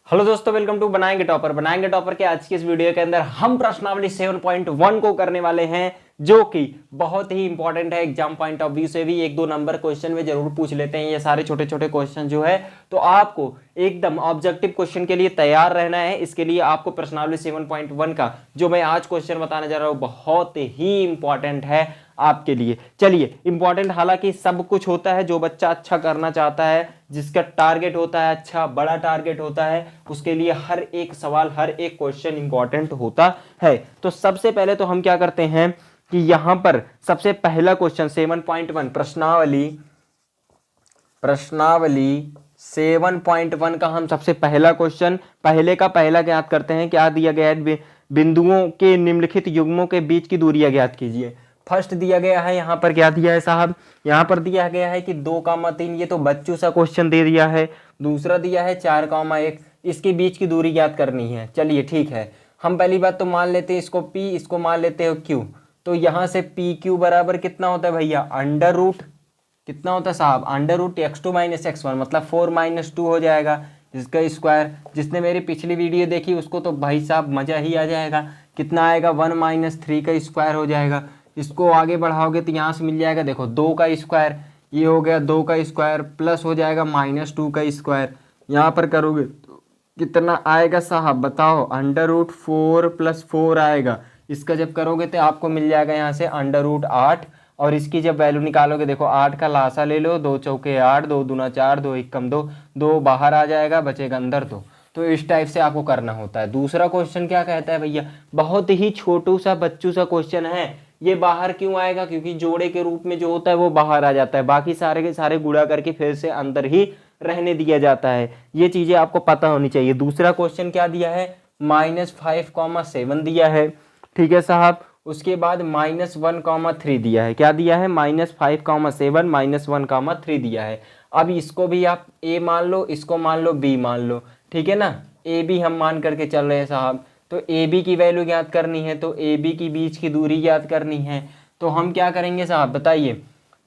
Hello दोस्तों, welcome to बनाएंगे topper के आज की इस वीडियो के अंदर हम प्रश्नावली 7.1 को करने वाले हैं, जो कि बहुत ही इंपॉर्टेंट है। एग्जाम पॉइंट ऑफ व्यू से भी एक दो नंबर क्वेश्चन में जरूर पूछ लेते हैं ये सारे छोटे छोटे क्वेश्चन जो है। तो आपको एकदम ऑब्जेक्टिव क्वेश्चन के लिए तैयार रहना है। इसके लिए आपको प्रश्नावली 7.1 का जो मैं आज क्वेश्चन बताने जा रहा हूँ बहुत ही इंपॉर्टेंट है आपके लिए। चलिए, इंपॉर्टेंट हालांकि सब कुछ होता है, जो बच्चा अच्छा करना चाहता है, जिसका टारगेट होता है अच्छा बड़ा टारगेट होता है, उसके लिए हर एक सवाल हर एक क्वेश्चन इंपॉर्टेंट होता है। तो सबसे पहले तो हम क्या करते हैं कि यहां पर सबसे पहला क्वेश्चन 7.1 प्रश्नावली 7.1 का हम सबसे पहला क्वेश्चन पहले का पहला ज्ञात करते हैं। क्या दिया गया है? बिंदुओं के निम्नलिखित युग्मों के बीच की दूरियां ज्ञात कीजिए। फर्स्ट दिया गया है, यहां पर क्या दिया है साहब? यहां पर दिया गया है कि 2,3, ये तो बच्चों सा क्वेश्चन दे दिया है। दूसरा दिया है 4,1, इसके बीच की दूरी ज्ञात करनी है। चलिए ठीक है, हम पहली बात तो मान लेते हैं इसको P, इसको मान लेते हो Q। तो यहां से PQ बराबर कितना होता है भैया? अंडर रूट कितना होता है साहब? Under root x2 minus x1, मतलब 4 माइनस 2 हो जाएगा, इसका स्क्वायर। जिसने मेरी पिछली वीडियो देखी उसको तो भाई साहब मजा ही आ जाएगा। कितना आएगा? 1 माइनस 3 का स्क्वायर हो जाएगा। इसको आगे बढ़ाओगे तो यहाँ से मिल जाएगा, देखो 2 का स्क्वायर, ये हो गया 2 का स्क्वायर, प्लस हो जाएगा माइनस 2 का स्क्वायर। यहाँ पर करोगे तो कितना आएगा साहब बताओ? अंडर रूट 4 प्लस 4 आएगा। इसका जब करोगे तो आपको मिल जाएगा यहाँ से अंडर रूट 8। और इसकी जब वैल्यू निकालोगे, देखो 8 का लासा ले लो, 2 चौके 8, 2 दूना 4, 2 एक कम 2, 2 बाहर आ जाएगा, बचेगा अंदर 2। तो इस टाइप से आपको करना होता है। दूसरा क्वेश्चन क्या कहता है भैया? बहुत ही छोटू सा बच्चू सा क्वेश्चन है। ये बाहर क्यों आएगा? क्योंकि जोड़े के रूप में जो होता है वो बाहर आ जाता है, बाकी सारे के सारे गुणा करके फिर से अंदर ही रहने दिया जाता है। ये चीजें आपको पता होनी चाहिए। दूसरा क्वेश्चन क्या दिया है? -5,7 दिया है, ठीक है साहब। उसके बाद -1,3 दिया है। क्या दिया है? -5,7 -1,3 दिया है। अब इसको भी आप a मान लो, इसको मान लो b मान लो, ठीक है ना। a b हम मान करके चल रहे हैं साहब। तो a b की वैल्यू ज्ञात करनी है, तो a b की बीच की दूरी ज्ञात करनी है। तो हम क्या करेंगे साहब बताइए?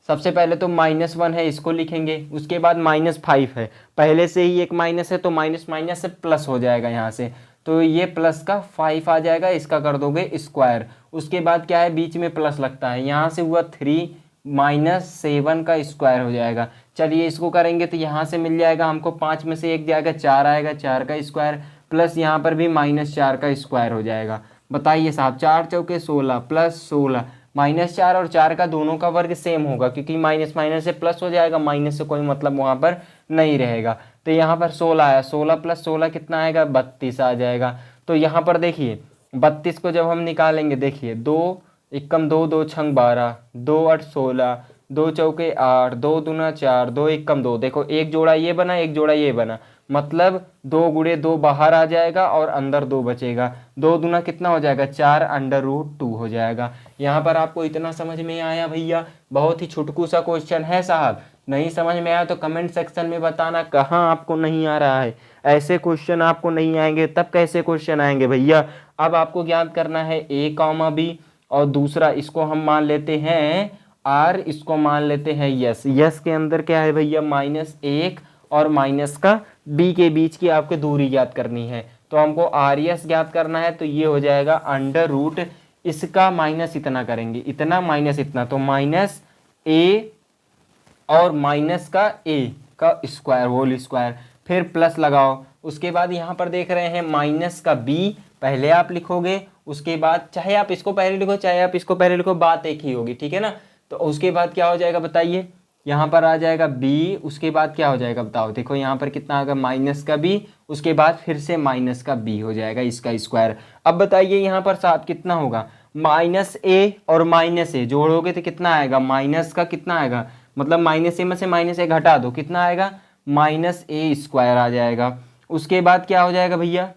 सबसे पहले तो -1 है, इसको लिखेंगे। उसके बाद -5 है, पहले से ही एक माइनस है तो माइनस माइनस से प्लस हो जाएगा यहाँ से। तो ये प्लस का 5 आ जाएगा, इसका कर दोगे स्क्वायर। उसके बाद क्या है? बीच में प्लस लगता है, यहाँ से हुआ 3 -7 का स्क्वायर हो जाएगा। चलिए इसको करेंगे तो यहाँ से मिल जाएगा हमको, 5 में से 1 जाएगा, 4 आएगा, 4 का स्क्वायर, प्लस यहाँ पर भी -4 का स्क्वायर हो जाएगा। बताइए साहब, 4 चौके 16 प्लस 16, -4 और 4 का दोनों का वर्ग सेम होगा, क्योंकि माइनस माइनस से प्लस हो जाएगा, माइनस से कोई मतलब वहाँ पर नहीं रहेगा। तो यहाँ पर 16 आया, 16 प्लस 16 कितना आएगा? 32 आ जाएगा। तो यहाँ पर देखिए 32 को जब हम निकालेंगे, देखिए 2 एकम 2, 2 छंग 12, 2 8 16, 2 चौके 8, 2 दूना 4, 2 एकम 2। देखो एक जोड़ा ये बना, एक जोड़ा ये बना, मतलब 2 गुणे 2 बाहर आ जाएगा और अंदर 2 बचेगा। 2 दूना कितना हो जाएगा? 4 अंडर रूट 2 हो जाएगा। यहाँ पर आपको इतना समझ में आया भैया? बहुत ही छुटकू सा क्वेश्चन है साहब। नहीं समझ में आया तो कमेंट सेक्शन में बताना कहाँ आपको नहीं आ रहा है। ऐसे क्वेश्चन आपको नहीं आएंगे तब कैसे क्वेश्चन आएंगे भैया? अब आपको ज्ञात करना है a, b, और दूसरा इसको हम मान लेते हैं r, इसको मान लेते हैं यस। यस के अंदर क्या है भैया? -1 और माइनस का b के बीच की आपको दूरी ज्ञात करनी है। तो हमको आर एस ज्ञात करना है, तो ये हो जाएगा अंडर रूट, इसका माइनस इतना करेंगे, इतना माइनस इतना, तो -a और माइनस का a का स्क्वायर होल स्क्वायर, फिर प्लस लगाओ। उसके बाद यहाँ पर देख रहे हैं माइनस का b, पहले आप लिखोगे, उसके बाद चाहे आप इसको पहले लिखो चाहे आप इसको पहले लिखो, बात एक ही होगी, ठीक है ना। तो उसके बाद क्या हो जाएगा बताइए? यहाँ पर आ जाएगा b, उसके बाद क्या हो जाएगा बताओ? देखो यहाँ पर कितना आएगा? माइनस का b, उसके बाद फिर से माइनस का b हो जाएगा, इसका स्क्वायर। अब बताइए यहाँ पर साथ कितना होगा? -a और -a जोड़ोगे तो कितना आएगा? माइनस का कितना आएगा? मतलब -a में से -a घटा दो, कितना आएगा? -a² आ जाएगा। उसके बाद क्या हो जाएगा भैया?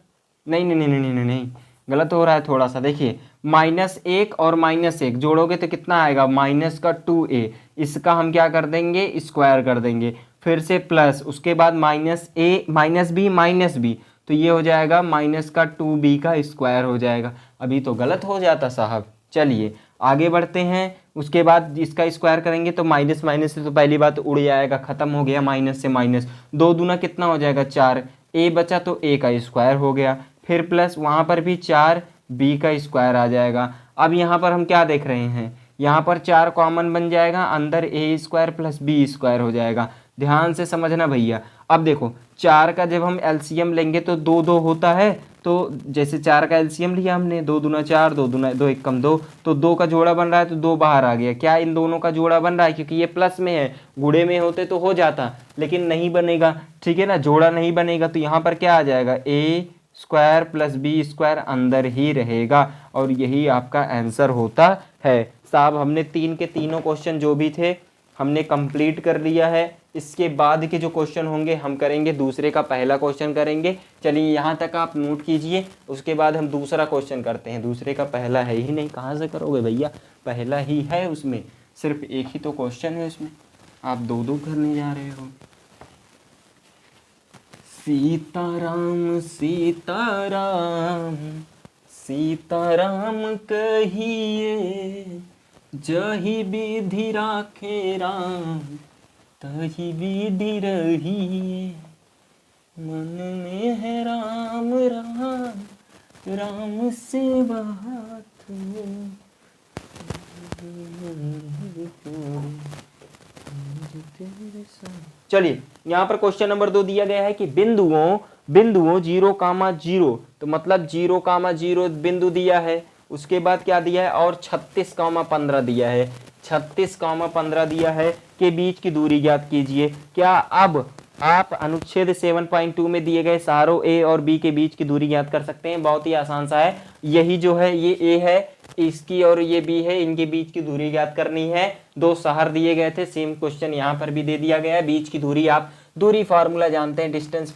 नहीं नहीं नहीं नहीं नहीं नहीं, गलत हो रहा है थोड़ा सा। देखिए -1 और -1 जोड़ोगे तो कितना आएगा? माइनस का 2a, इसका हम क्या कर देंगे? स्क्वायर कर देंगे, फिर से प्लस, उसके बाद -b, तो ये हो जाएगा माइनस का 2b का स्क्वायर हो जाएगा। अभी तो गलत हो जाता साहब। चलिए आगे बढ़ते हैं। उसके बाद इसका स्क्वायर करेंगे तो माइनस माइनस से तो पहली बात उड़ जाएगा, खत्म हो गया, माइनस से माइनस, 2 दूना कितना हो जाएगा? 4, ए बचा तो ए का स्क्वायर हो गया, फिर प्लस वहाँ पर भी 4 बी का स्क्वायर आ जाएगा। अब यहाँ पर हम क्या देख रहे हैं, यहाँ पर 4 कॉमन बन जाएगा, अंदर ए स्क्वायर प्लस बी स्क्वायर हो जाएगा। ध्यान से समझना भैया। अब देखो 4 का जब हम एलसीएम लेंगे तो 2 2 होता है, तो जैसे 4 का एलसीएम लिया हमने, 2 दूना 4, 2 दूना 2 एक कम 2, तो 2 का जोड़ा बन रहा है तो 2 बाहर आ गया। क्या इन दोनों का जोड़ा बन रहा है? क्योंकि ये प्लस में है, गुणे में होते तो हो जाता, लेकिन नहीं बनेगा, ठीक है ना, जोड़ा नहीं बनेगा। तो यहाँ पर क्या आ जाएगा, ए स्क्वायर प्लस बी स्क्वायर अंदर ही रहेगा, और यही आपका आंसर होता है। साहब हमने 3 के तीनों क्वेश्चन जो भी थे हमने कंप्लीट कर लिया है। इसके बाद के जो क्वेश्चन होंगे हम करेंगे, दूसरे का पहला क्वेश्चन करेंगे। चलिए यहाँ तक आप नोट कीजिए, उसके बाद हम दूसरा क्वेश्चन करते हैं। दूसरे का पहला है ही नहीं, कहाँ से करोगे भैया, पहला ही है, उसमें सिर्फ एक ही तो क्वेश्चन है, उसमें आप 2 2 करने जा रहे हो। सीताराम सीताराम सीताराम कहिए, जही विधि राखे राम, तही विधि रहिए, मन में है राम राम, राम से बात हो। चलिए यहाँ पर क्वेश्चन नंबर 2 दिया गया है कि बिंदुओं 0,0, तो मतलब 0,0 बिंदु दिया है। उसके बाद क्या दिया है, और 36,15 दिया है, 36,15 दिया है के बीच की दूरी ज्ञात कीजिए। क्या अब आप अनुच्छेद 7.2 में दिए गए सहारों ए और बी के बीच की दूरी ज्ञात कर सकते हैं? बहुत ही आसान सा है, यही जो है ये ए है, इसकी और ये बी है, इनके बीच की दूरी ज्ञात करनी है। 2 शहर दिए गए थे, सेम क्वेश्चन यहाँ पर भी दे दिया गया है। बीच की दूरी, आप दूरी फार्मूला जानते हैं, डिस्टेंस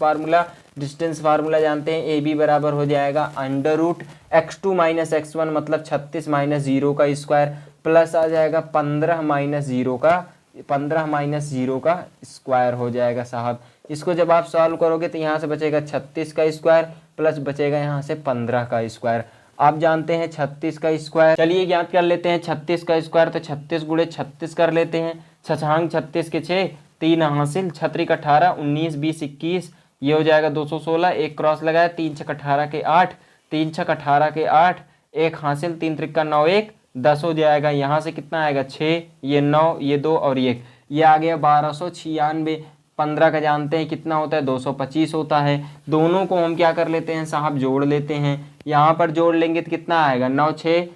फार्मूला जानते हैं। ए बी बराबर हो जाएगा √x2 - x1 मतलब 36 - 0 का स्क्वायर, प्लस आ जाएगा 15 - 0 का स्क्वायर हो जाएगा साहब। इसको जब आप सॉल्व करोगे तो यहाँ से बचेगा 36 का स्क्वायर, प्लस बचेगा यहाँ से 15 का स्क्वायर। आप जानते हैं 36 का स्क्वायर, चलिए ज्ञात कर लेते हैं 36 का स्क्वायर, तो 36 × 36 कर लेते हैं। 6 36 के 6, 3 हासिल, 6 × 18, 19 20 21, ये हो जाएगा 216, एक क्रॉस लगाया, 3 × 18 के 8, 3 × 18 के 8, एक हासिल, 3 × 9 1, 10 हो जाएगा। यहाँ से कितना आएगा 6, ये 9, ये 2 और ये आ गया 1296। 15 का जानते हैं कितना होता है, 225 होता है। दोनों को हम क्या कर लेते हैं साहब, जोड़ लेते हैं। यहाँ पर जोड़ लेंगे तो कितना आएगा, 9 6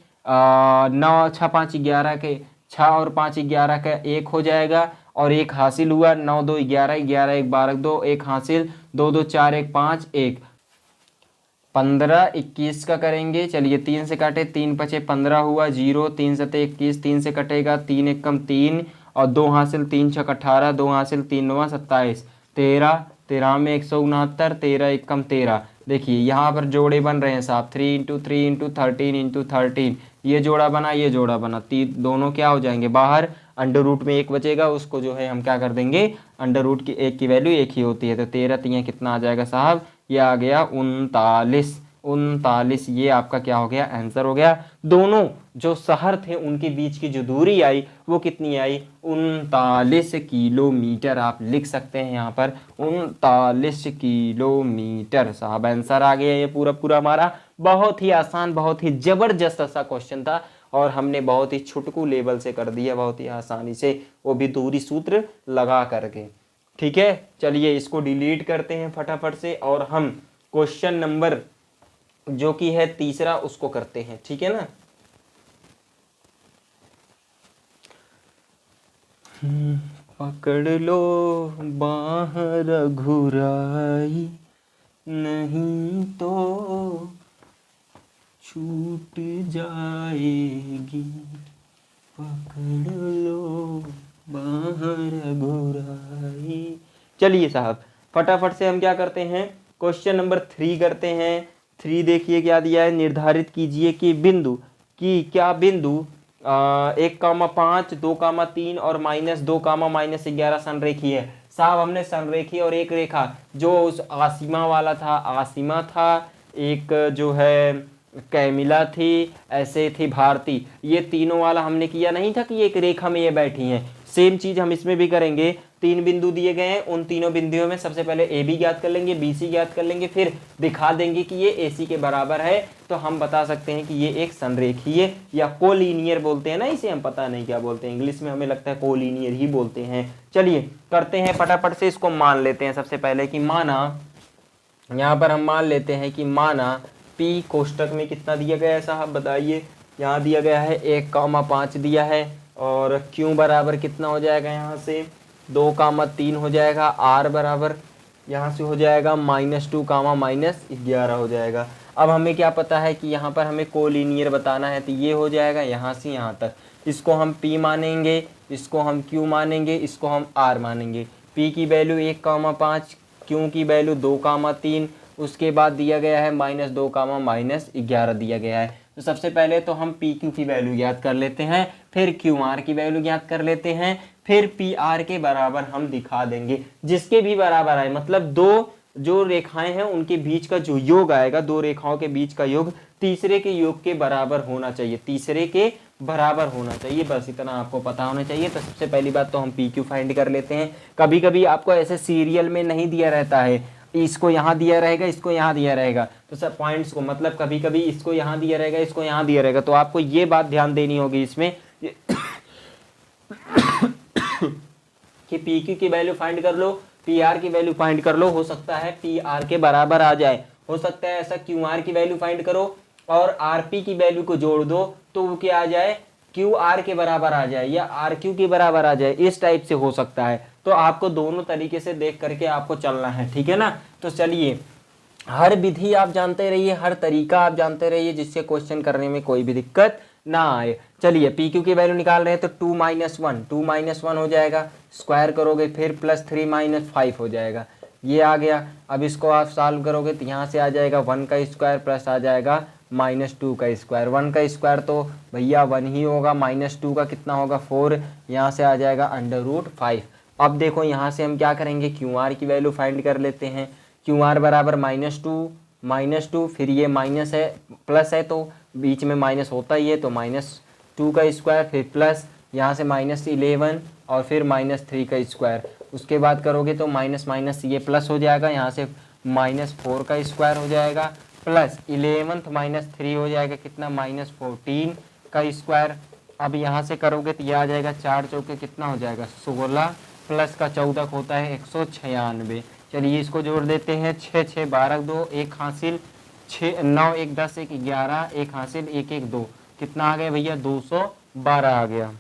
9 6 5 11 के 6 और 5 11 का 1 हो जाएगा, और 1 हासिल हुआ, 9 2 11, 11 1 12 2, 1 हासिल, 2 2 4 1 5 1, 15 21 का करेंगे। चलिए 3 से काटे, 3 5 15 हुआ, 0 3 7 21, 3 से कटेगा, 3 1 कम 3 और 2 हासिल, 3 6 18, 2 हासिल, 3 9 27, 13 13 में 169, 13 1 कम 13। देखिए यहाँ पर जोड़े बन रहे हैं साहब, 3 × 3 × 13 × 13, ये जोड़ा बना, ये जोड़ा बना, दोनों क्या हो जाएंगे बाहर, अंडर रूट में 1 बचेगा, उसको जो है हम क्या कर देंगे, अंडर रूट की 1 की वैल्यू 1 ही होती है, तो 13 3 कितना आ जाएगा साहब, ये आ गया 39। ये आपका क्या हो गया, आंसर हो गया। दोनों जो शहर थे उनके बीच की जो दूरी आई वो कितनी आई, 39 किलोमीटर। आप लिख सकते हैं यहाँ पर 39 किलोमीटर साहब, आंसर आ गया ये पूरा पूरा हमारा। बहुत ही आसान, बहुत ही जबरदस्त सा क्वेश्चन था, और हमने बहुत ही छुटकू लेवल से कर दिया, बहुत ही आसानी से, वो भी दूरी सूत्र लगा करके। ठीक है, चलिए इसको डिलीट करते हैं फटाफट से, और हम क्वेश्चन नंबर जो कि है तीसरा उसको करते हैं, ठीक है ना। पकड़ लो बाह रघुराई, नहीं तो छूट जाएगी, पकड़ लो बाह रघुराई। चलिए साहब फटाफट से हम क्या करते हैं, क्वेश्चन नंबर 3 करते हैं। 3 देखिए क्या दिया है, निर्धारित कीजिए कि बिंदु की क्या बिंदु 1,5 2,3 और -2, -11 संरेखीय है। साहब हमने संरेखीय और एक रेखा जो उस आसिमा वाला था, आसिमा था, एक जो है कैमिला थी, ऐसे थी भारती, ये तीनों वाला हमने किया नहीं था कि एक रेखा में ये बैठी हैं। सेम चीज हम इसमें भी करेंगे। 3 बिंदु दिए गए हैं, उन तीनों बिंदुओं में सबसे पहले ए बी ज्ञात कर लेंगे, बी सी ज्ञात कर लेंगे, फिर दिखा देंगे कि ये ए सी के बराबर है, तो हम बता सकते हैं कि ये एक संरेखीय या कोलिनियर बोलते हैं ना इसे, हम पता नहीं क्या बोलते हैं इंग्लिश में, हमें लगता है कोलिनियर ही बोलते हैं। चलिए करते हैं फटाफट से इसको मान लेते हैं सबसे पहले कि माना, यहाँ पर हम मान लेते हैं कि माना P कोष्टक में कितना दिया गया है साहब बताइए। यहाँ दिया गया है 1,5 दिया है, और Q बराबर कितना हो जाएगा, यहाँ से 2,3 हो जाएगा, R बराबर यहाँ से हो जाएगा -2, -11 हो जाएगा। अब हमें क्या पता है कि यहाँ पर हमें कोलिनियर बताना है, तो ये हो जाएगा यहाँ से यहाँ तक। इसको हम P मानेंगे, इसको हम Q मानेंगे, इसको हम R मानेंगे। P की वैल्यू 1,5, Q की वैल्यू 2,3, उसके बाद दिया गया है -2, -11 दिया गया है। तो सबसे पहले तो हम PQ की वैल्यू ज्ञात कर लेते हैं, फिर QR की वैल्यू ज्ञात कर लेते हैं, फिर PR के बराबर हम दिखा देंगे, जिसके भी बराबर आए, मतलब दो जो रेखाएं हैं उनके बीच का जो योग आएगा, दो रेखाओं के बीच का योग तीसरे के योग के बराबर होना चाहिए, तीसरे के बराबर होना चाहिए, बस इतना आपको पता होना चाहिए। तो सबसे पहली बात तो हम PQ फाइंड कर लेते हैं। कभी कभी आपको ऐसे सीरियल में नहीं दिया रहता है, इसको यहाँ दिया रहेगा, इसको यहाँ दिया रहेगा, तो सब पॉइंट्स को, मतलब कभी कभी इसको यहाँ दिया रहेगा, इसको यहाँ दिया रहेगा, तो आपको ये बात ध्यान देनी होगी इसमें कि PQ की वैल्यू फाइंड कर लो, PR की वैल्यू फाइंड कर लो, हो सकता है PR के बराबर आ जाए, हो सकता है ऐसा QR की वैल्यू फाइंड करो और RP की वैल्यू को जोड़ दो तो वो क्या आ जाए, QR के बराबर आ जाए या RQ के बराबर आ जाए, इस टाइप से हो सकता है। तो आपको दोनों तरीके से देख करके आपको चलना है, ठीक है ना। तो चलिए, हर विधि आप जानते रहिए, हर तरीका आप जानते रहिए, जिससे क्वेश्चन करने में कोई भी दिक्कत ना आए। चलिए PQ की वैल्यू निकाल रहे हैं, तो 2 - 1 हो जाएगा, स्क्वायर करोगे फिर +3 - 5 हो जाएगा, ये आ गया। अब इसको आप सॉल्व करोगे तो यहाँ से आ जाएगा 1 का स्क्वायर प्लस आ जाएगा -2 का स्क्वायर। 1 का स्क्वायर तो भैया 1 ही होगा, -2 का कितना होगा 4, यहाँ से आ जाएगा √5। अब देखो यहाँ से हम क्या करेंगे, QR की वैल्यू फाइंड कर लेते हैं। QR बराबर -2, फिर ये माइनस है, प्लस है तो बीच में माइनस होता ही है, तो -2 का स्क्वायर, फिर प्लस यहाँ से -11 और फिर -3 का स्क्वायर। उसके बाद करोगे तो माइनस माइनस ये प्लस हो जाएगा, यहाँ से -4 का स्क्वायर हो जाएगा, प्लस 11 - 3 हो जाएगा कितना, -14 का स्क्वायर। अब यहाँ से करोगे तो ये आ जाएगा 4 चौके कितना हो जाएगा 16, प्लस का 14 होता है 196। चलिए इसको जोड़ देते हैं, 6 6 12 2, 1 हासिल, 6 9 1 10 1 11, 1 हासिल 1 1 2, कितना आ गया भैया 212 आ गया।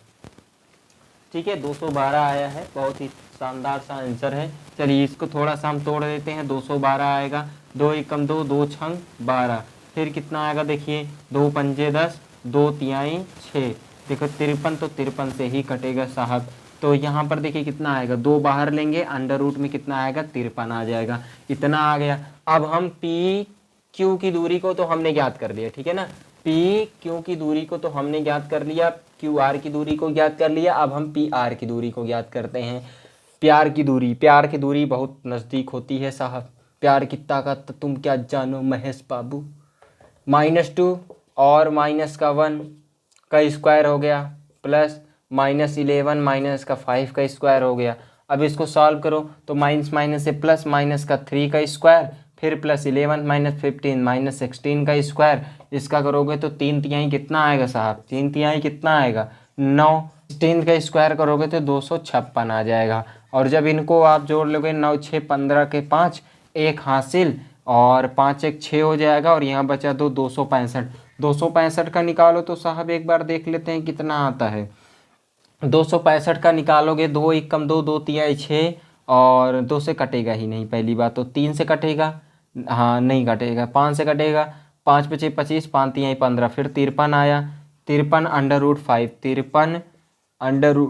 ठीक है, 212 आया है, बहुत ही शानदार सा आंसर है। चलिए इसको थोड़ा सा हम तोड़ देते हैं, 212 आएगा, 2 एकम 2, 2 छंग 12, फिर कितना आएगा देखिए, 2 पंजे 10, 2 तिहाई 6, देखो 53, तो 53 से ही कटेगा साहब। तो यहाँ पर देखिए कितना आएगा, 2 बाहर लेंगे, अंडर रूट में कितना आएगा 53 आ जाएगा, इतना आ गया। अब हम PQ की दूरी को तो हमने ज्ञात कर लिया, ठीक है ना, PQ की दूरी को तो हमने ज्ञात कर लिया, QR की दूरी को ज्ञात कर लिया। अब हम PR की दूरी को ज्ञात करते हैं। प्यार की दूरी बहुत नज़दीक होती है साहब, प्यार की ताकत तुम क्या जानो महेश बाबू। -2 और -1 का स्क्वायर हो गया, प्लस -11 - 5 का स्क्वायर हो गया। अब इसको सॉल्व करो तो माइनस से प्लस, -3 का स्क्वायर, फिर +11 - 15 - 16 का स्क्वायर। इसका करोगे तो 3 तिहाई कितना आएगा साहब, 3 तिहाई कितना आएगा 9, 16 का स्क्वायर करोगे तो 256 आ जाएगा। और जब इनको आप जोड़ लोगे 9 6 15 के 5, 1 हासिल और 5 1 6 हो जाएगा, और यहाँ बचा 265। 265 का निकालो तो साहब एक बार देख लेते हैं कितना आता है। 265 का निकालोगे, 2 एकम 2, 2 तिहाई 6, और 2 से कटेगा ही नहीं, पहली बात तो 3 से कटेगा, हाँ नहीं कटेगा, 5 से कटेगा, 5 × 5 = 25, 5 तिहाई 15, फिर 53 आया, 53 √5, 53 अंडर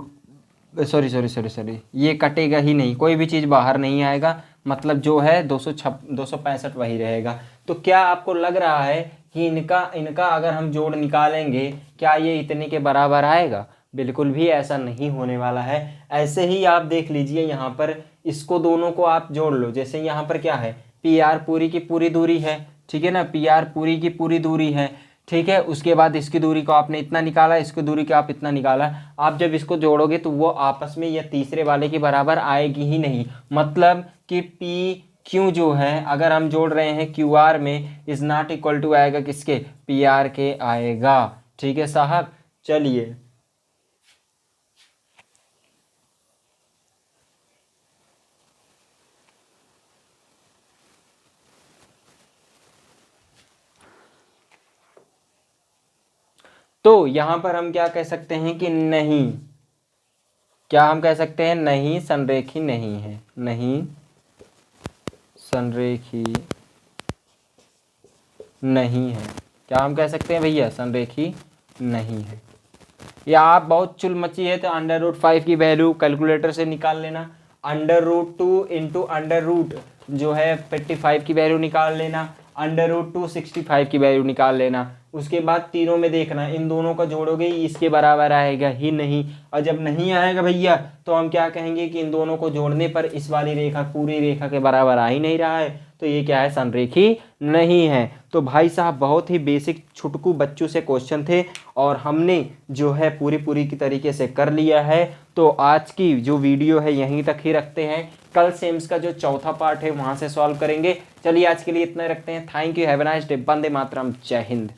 सॉरी ये कटेगा ही नहीं, कोई भी चीज़ बाहर नहीं आएगा, मतलब जो है 265 वही रहेगा। तो क्या आपको लग रहा है कि इनका अगर हम जोड़ निकालेंगे क्या ये इतने के बराबर आएगा? बिल्कुल भी ऐसा नहीं होने वाला है। ऐसे ही आप देख लीजिए, यहाँ पर इसको दोनों को आप जोड़ लो, जैसे यहाँ पर क्या है, PR पूरी की पूरी दूरी है, ठीक है ना, PR पूरी की पूरी दूरी है, ठीक है। उसके बाद इसकी दूरी को आपने इतना निकाला, इसकी दूरी को आप इतना निकाला, आप जब इसको जोड़ोगे तो वो आपस में या तीसरे वाले के बराबर आएगी ही नहीं। मतलब कि पी क्यू जो है अगर हम जोड़ रहे हैं क्यू आर में, इज नॉट इक्वल टू आएगा किसके, पी आर के आएगा। ठीक है साहब, चलिए तो यहां पर हम क्या कह सकते हैं कि नहीं, क्या हम कह सकते हैं, नहीं संरेखी नहीं है, नहीं संरेखी नहीं है। क्या हम कह सकते हैं भैया, संरेखी नहीं है। या आप बहुत चुल मची है तो √5 की वैल्यू कैलकुलेटर से निकाल लेना, √2 इंटू √ जो है 55 की वैल्यू निकाल लेना, √2 65 की वैल्यू निकाल लेना। उसके बाद तीनों में देखना, इन दोनों का जोड़ोगे इसके बराबर आएगा ही नहीं, और जब नहीं आएगा भैया तो हम क्या कहेंगे कि इन दोनों को जोड़ने पर इस वाली रेखा पूरी रेखा के बराबर आ ही नहीं रहा है, तो ये क्या है, संरेखी नहीं है। तो भाई साहब बहुत ही बेसिक छुटकू बच्चों से क्वेश्चन थे और हमने जो है पूरी की तरीके से कर लिया है। तो आज की जो वीडियो है यहीं तक ही रखते हैं, कल सेम्स का जो चौथा पार्ट है वहां से सॉल्व करेंगे। चलिए आज के लिए इतना रखते हैं। Thank you, have a nice day, वंदे मातरम, जय हिंद।